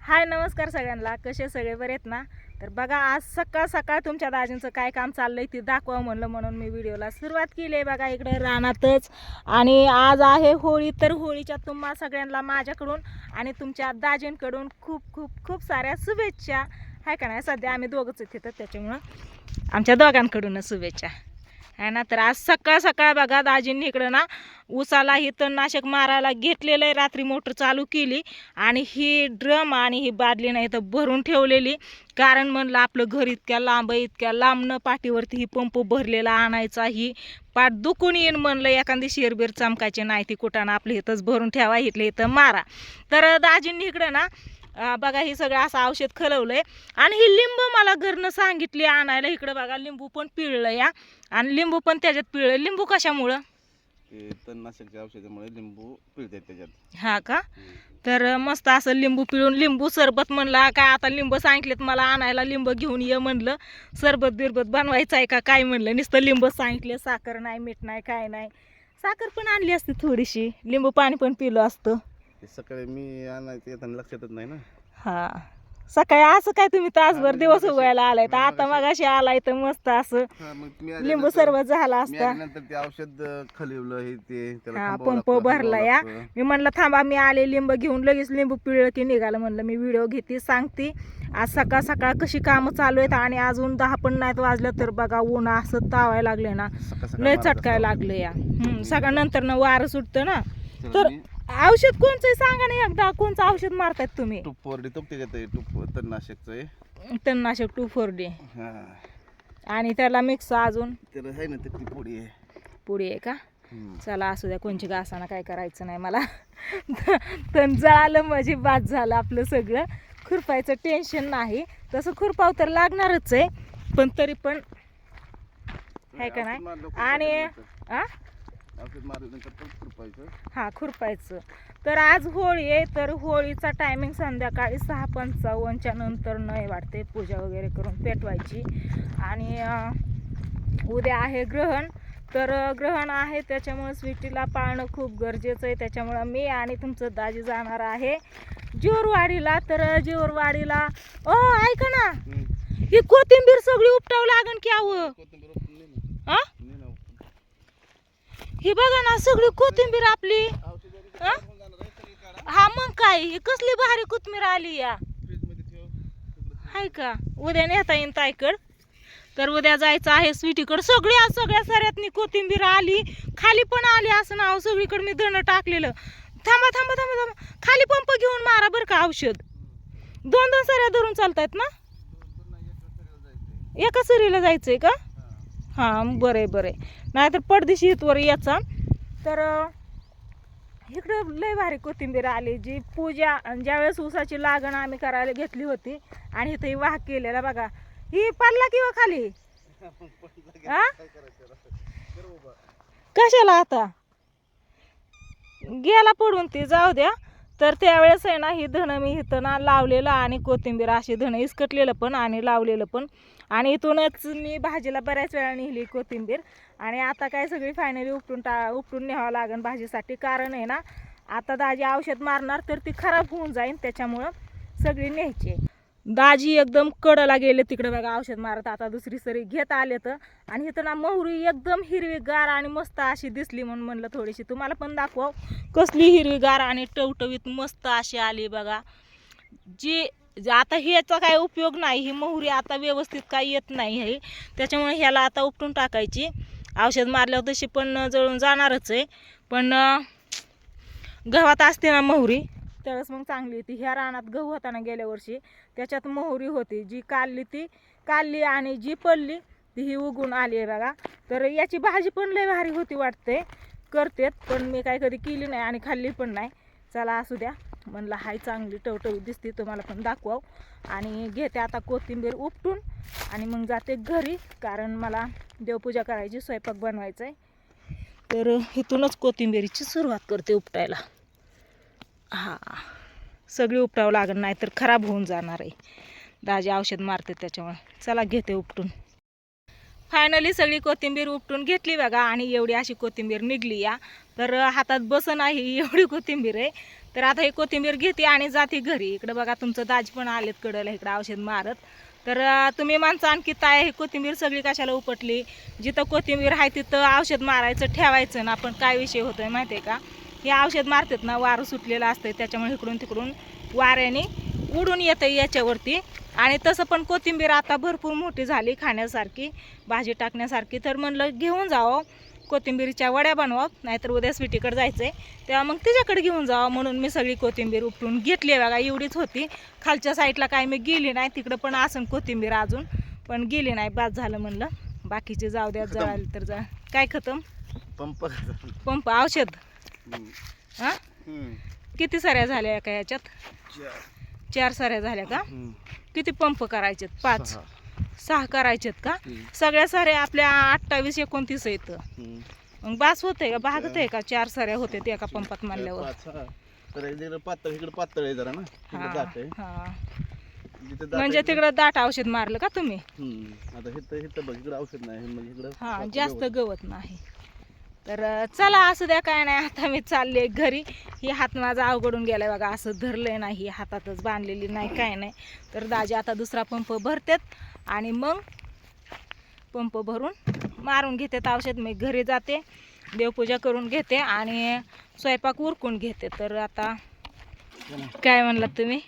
हाय नमस्कार सगळ्यांना. कसे सगळे बरे आहेत ना? तर बघा आज सकाळ सकाळ तुमच्या दाजींचं काय काम चाललंय ते दाखवा म्हणलं म्हणून मी व्हिडिओला सुरुवात केली आहे. बघा इकडे रानातच. आणि आज आहे होळी, तर होळीच्या तुम्हा सगळ्यांना माझ्याकडून आणि तुमच्या दाजींकडून खूप खूप खूप साऱ्या शुभेच्छा. आहे का नाही? सध्या आम्ही दोघंच तिथं, त्याच्यामुळं आमच्या दोघांकडूनच शुभेच्छा आहे ना. तर आज सकाळ सकाळ बघा दाजींनी इकडं ना ऊसाला ही तणनाशक मारायला घेतलेलं आहे. रात्री मोटर चालू केली आणि ही ड्रम आणि ही बादली नाही तर भरून ठेवलेली, कारण म्हणलं आपलं घर इतक्या लांब आहे, इतक्या लांबनं पाठीवरती ही पंप भरलेला आणायचा, ही पाठ दुखून येईन म्हणलं, एखादी शेरबीर चमकायची नाही ती कुठानं आपलं इथंच भरून ठेवा, इथलं इथं मारा. तर दाजींनी इकडं ना बघा हे सगळं असं औषध खलवलंय. आणि ही लिंब मला घरनं सांगितली आणायला. इकडं बघा लिंबू पण पिळलं या, आणि लिंबू पण त्याच्यात पिळलं. लिंबू कशामुळं? तणनाशकच्या औषधामुळे लिंबू पिळतात त्याच्यात. हा का? तर मस्त असं लिंबू पिळून लिंबू सरबत म्हणला काय, आता लिंबू सांगितलेत मला आणायला, लिंब घेऊन ये म्हणलं. सरबत बिरबत बनवायचं आहे का काय म्हणलं, नुसतं लिंब सांगितले, साखर नाही, मीठ नाही, काय नाही. साखर पण आणली असते थोडीशी, लिंबू पाणी पण पिलं असतं. सकाळी मी आणायचं येताना लक्षातच नाही ना. हा सकाळी असं काय तुम्ही तासभर दिवस उगवायला आलाय, तर आता मग अशी आलाय तर मस्त असं लिंबू सरबत झाला असता. नंतर ते औषध खलिवलं हे ते त्याला हा थांबावं पंप लागतं, भरला या. हलवावं लागतं. मी म्हणलं थांबा मी आले लिंब घेऊन, लगेच लिंबू पिळलं की निघालं. म्हणलं मी व्हिडिओ घेते, सांगते आज सकाळ सकाळ कशी कामं चालू आहेत. आणि अजून 10 पण नाहीत वाजलं तर बघा ऊन असं तावायला लागले ना, सकाळ सकाळ लय मारायचं चटकाय असतं. लागलं या. सकाळ नंतर ना वारं सुटतं ना. चला, तर मी औषध कोणचं सांगा ना एकदा, कोणचं औषध मारतायत तुम्ही? टूप त्याच्यात आहे, टूप तणनाशकचं आहे. तणनाशक 2,4-D. हा आणि त्याला मिक्स अजून त्याला आहे ना ती पोडी आहे. पुढे आहे का? हम्म. चला असू द्या, कोणची घासाना काय करायचं नाही मला. तण जळालं म्हणजे बाद झालं आपलं सगळं. खुरपायचं टेन्शन नाही, तसं खुरपाव तर लागणारच आहे, पण तरी पण आहे का औषध नाही. मारलं खूप आणि वाटतं आ औषध मारल्यानंतर पण खुरपायचं. हा खुरपायचं. तर आज होळी आहे, तर होळीचा टायमिंग संध्याकाळी 6:55च्या नंतर नाही वाटते, पूजा वगैरे करून पेटवायची. आणि उद्या आहे ग्रहण. तर ग्रहण आहे त्याच्यामुळे स्वीटीला पाळणं खूप गरजेचं आहे. त्याच्यामुळं मी आणि तुमचं दाजी जाणार आहे जेवरवाडीला. तर जेवरवाडीला ऐका ना, ही कोथिंबीर सगळी उपटावं लागन की आवं? कोथिंबीर उपटून ने ना. हा ने ना उपटून. ही बघा ना सगळी कोथिंबीर आपली. औषध वगैरे हा? होऊन जाणार आहे, सगळी काढा. हा मग काय, ही कसली भारी कोथिंबीर आली या. फ्रीजमध्ये ठेव. सगळं हाय का? उद्या नेता येईन ताईकड. तर उद्या जायचं आहे स्वीटीकडं. सगळ्या साऱ्यातनी कोथिंबीर आली, खाली पण आली. असं नाव सगळीकडे मी धणं टाकलेलं. थांबा थांबा थांबा थांबा, खाली पंप घेऊन मारा बरं का औषध. 2-2 सऱ्या धरून चालतायत ना? एका सरीला जायचंय का? हां बरं आहे बरं आहे, नाहीतर पडदिशी इथवर याचा. तर इकडं लय भारी कोथिंबीर आली, जी पूजा ज्यावेळेस ऊसाची लागण आम्ही करायला घेतली होती. आणि इथं ही वाह केलेला बघा, ही पडला किंवा खाली हा कशाला आता गेला पडून, ती जाऊ द्या. तर त्यावेळेस आहे ना ही धणं मी इथं ना लावलेलं, आणि कोथिंबीर अशी धणं इसकटलेलं पण आणि लावलेलं पण. आणि इथूनच मी भाजीला बऱ्याच वेळा नेली कोथिंबीर. आणि आता काय सगळी फायनली उपटून न्यावं लागेल भाजीसाठी, कारण आहे ना आता दाजी औषध मारणार तर ती खराब होऊन जाईल, त्याच्यामुळं सगळी न्यायची. दाजी एकदम कडला गेले तिकडे बघा औषध मारत. आता दुसरी सरी घेत आले तर. आणि इथं ना मोहरी एकदम हिरवीगार आणि मस्त अशी दिसली, म्हणून म्हणलं थोडीशी तुम्हाला पण दाखवा. कसली हिरवीगार आणि टवटवीत मस्त अशी आली बघा. जी आता ह्याचा काय उपयोग नाही, ही मोहरी आता व्यवस्थित काय येत नाही आहे, त्याच्यामुळे ह्याला आता उपटून टाकायची. औषध मारल्यावर तशी पण जळून जाणारच आहे, पण गव्हात असते ना मोहरी त्यावेळेस मग चांगली होती. ह्या रानात गहू होता ना गेल्या वर्षी, त्याच्यात मोहरी होती, जी काढली आणि जी पडली ती ही उगून आली आहे बघा. तर याची भाजी पण लय भारी होती वाटते, करतेत, पण मी काय कधी केली नाही आणि खाल्ली पण नाही. चला असू द्या, म्हणलं हाय चांगली टवटवीत दिसते, तुम्हाला पण दाखवाव. आणि घेते आता कोथिंबीर उपटून आणि मग जाते घरी, कारण मला देवपूजा करायची, स्वयंपाक बनवायचा आहे. तर इथूनच कोथिंबीरीची सुरुवात करते उपटायला. हा सगळी उपटावं लागणार, नाही तर खराब होऊन जाणार आहे. दाजी औषध मारते त्याच्यामुळे. चला घेते उपटून. फायनली सगळी कोथिंबीर उपटून घेतली बघा, आणि एवढी अशी कोथिंबीर निघली या. तर हातात बस नाही एवढी कोथिंबीर आहे. तर आता ही कोथिंबीर घेते आणि जाते घरी. इकडं बघा तुमचं दाजी पण आलेत कडलं इकडं औषध मारत. तर तुम्ही माणसं आणखी ताय ही कोथिंबीर सगळी कशाला उपटली. जिथं कोथिंबीर आहे तिथं औषध मारायचं ठेवायचं ना. आपण काय विषय होतोय माहिती आहे का, हे औषध मारतात ना वारं सुटलेलं असतं त्याच्यामुळे इकडून तिकडून वाऱ्याने उडून येतं याच्यावरती. आणि तसं पण कोथिंबीर आता भरपूर मोठी झाली खाण्यासारखी, भाजी टाकण्यासारखी. तर म्हणलं घेऊन जावं कोथिंबीरच्या वड्या बनवा, नाहीतर उद्या स्वीटीकडे जायचं आहे तेव्हा मग तिच्याकडे घेऊन जावं म्हणून मी सगळी कोथिंबीर उपटून घेतली आहे बघा. एवढीच होती, खालच्या साईडला काय मी गेली नाही, तिकडं पण असं कोथिंबीर अजून पण गेली नाही. बाद झालं म्हणलं, बाकीचे जाऊ द्या, जळाले तर जा. काय खतम? पंप औषध. हां किती साऱ्या झाल्या का याच्यात? 4 साऱ्या झाल्या का? किती पंप करायचेत? 5 6 करायचेत का? सगळ्या साऱ्या आपल्या 28 29 येतं. मग बास होते का? भागत आहे का? 4 साऱ्या होते ते एका पंपात मानल्यावर. पातळ इकडे पातळ आहे जरा ना. म्हणजे तिकडं दाट औषध मारलं का तुम्ही? आता इथं बघ, इकडे औषध नाही, मग इकडे हा जास्त गवत नाही. तर चला असू द्या, काय नाही. आता मी चालले घरी. ही हात माझा अवघडून गेलाय बघा, असं धरलंय नाही, हातातच बांधलेली नाही, काय नाही. तर दाजी आता दुसरा पंप भरतात आणि मग पंप भरून मारून घेतात औषध. मी घरी जाते, देवपूजा करून घेते आणि स्वयंपाक उरकून घेते. तर आता काय म्हणलात तुम्ही?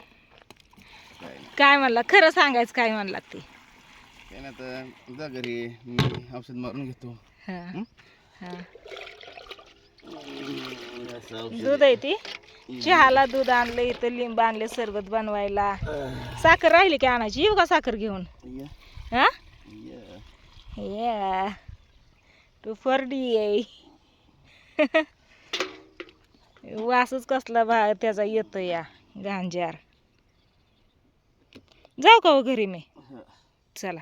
काय म्हणला? खरं सांगायचं, काय म्हणलात ते? काय ना, तर जा घरी, मी औषध मारून घेतो. हां हां दूध आहे ती, चहाला दूध आणलं, इथं लिंब आणले सरबत बनवायला. साखर राहिली की आणायची? येऊ का साखर घेऊन? हा या तू फरडी आहे. वासच कसला त्याचा येतो या गांजार. जाऊ का हो घरी मी? चला.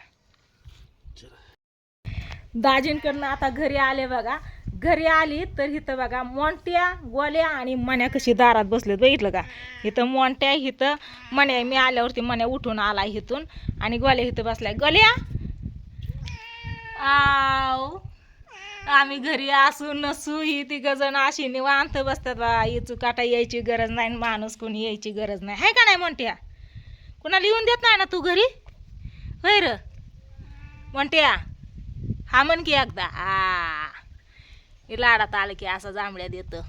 दाजींकडनं आता घरी आले बघा. घरी आली तर इथं बघा मोंट्या, गोल्या आणि मण्या कशी दारात बसलेत, बघितलं का? इथं मोंट्या, इथं मण्या. मी आल्यावरती मण्या उठून आला इथून आणि गोल्या इथं बसलाय. गोल्या आव, आम्ही घरी असू नसू ही तिघ जण अशी निवांत बसतात बा. इचू काटा यायची गरज नाही, माणूस कोणी यायची गरज नाही, आहे का नाही मोंट्या? कोणाला येऊन देत नाही ना तू घरी? होय र मोंट्या? हा म्हण की एकदा. लाडात आलं की असं जांभळ्या देतं,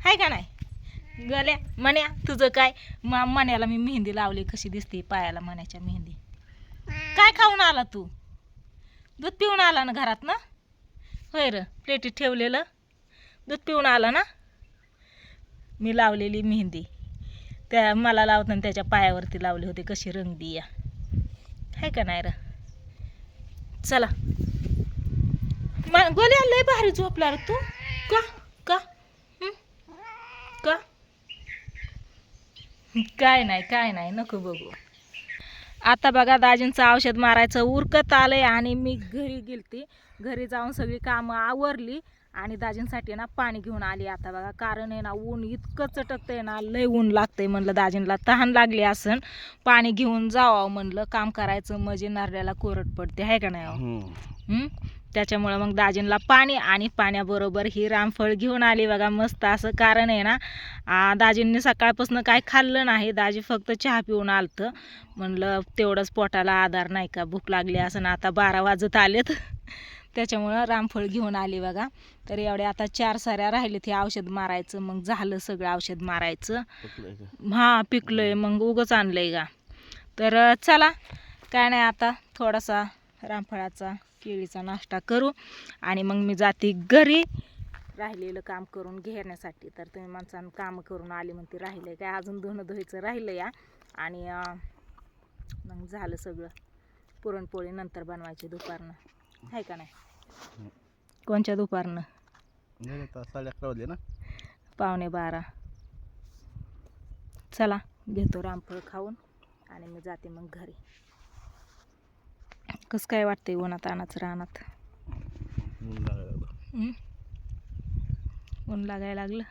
आहे का नाही? गल्या मण्या तुझं काय? मण्याला मी मेहंदी लावली, कशी दिसते पायाला मण्याच्या मेहंदी. काय खाऊन आला तू? दूध पिऊन आला ना घरात ना? होय र, प्लेटीत ठेवलेलं दूध पिऊन आला ना? मी लावलेली मेहंदी त्या मला लावताना त्याच्या पायावरती लावली होती, कशी रंगदी या, आहे का नाही र? चला. गोल्या लय भारी झोपला रे तू. का का का? काय नाही, काय नाही, नको बघू. आता बघा दाजींचं औषध मारायचं उरकत आलंय आणि मी घरी गेलती. घरी जाऊन सगळी कामं आवरली आणि दाजींसाठी ना पाणी घेऊन आली. आता बघा, कारण आहे ना ऊन इतकं चटकतंय ना, लय ऊन लागतंय. म्हणलं दाजींला तहान लागली असन, पाणी घेऊन जावं म्हणलं. काम करायचं म्हणजे नारळाला कोरड पडते, आहे का नाही? त्याच्यामुळं मग दाजींला पाणी आणि पाण्याबरोबर ही रामफळ घेऊन आली बघा. मस्त असं, कारण आहे ना दाजींनी सकाळपासून काय खाल्लं नाही. दाजी फक्त चहा पिऊन आलतं. म्हणलं तेवढंच पोटाला आधार नाही का, भूक लागली असं ना. आता 12 वाजत आलेत, त्याच्यामुळं रामफळ घेऊन आली बघा. तर एवढे आता 4 साऱ्या राहिलेत हे औषध मारायचं, मग झालं सगळं औषध मारायचं. हां पिकलंय, मग उगंच आणलंय का. तर चला, काय नाही, आता थोडासा रामफळाचा केळीचा नाश्ता करू आणि मग मी जाते घरी राहिलेलं काम करून घेण्यासाठी. तर तुम्ही माणसानं कामं करून आली म्हणते राहिलं काय, अजून धुणं धुवायचं राहिलं या. आणि मग झालं सगळं. पुरणपोळी नंतर बनवायची दुपारनं, आहे का नाही? कोणच्या दुपारनं? 11:30 वाजले ना, 11:45. चला घेतो रामफळ खाऊन आणि मी जाते मग घरी. कसं काय वाटतंय उन्हात आणाचं रानात? ऊन लागायला लागलं.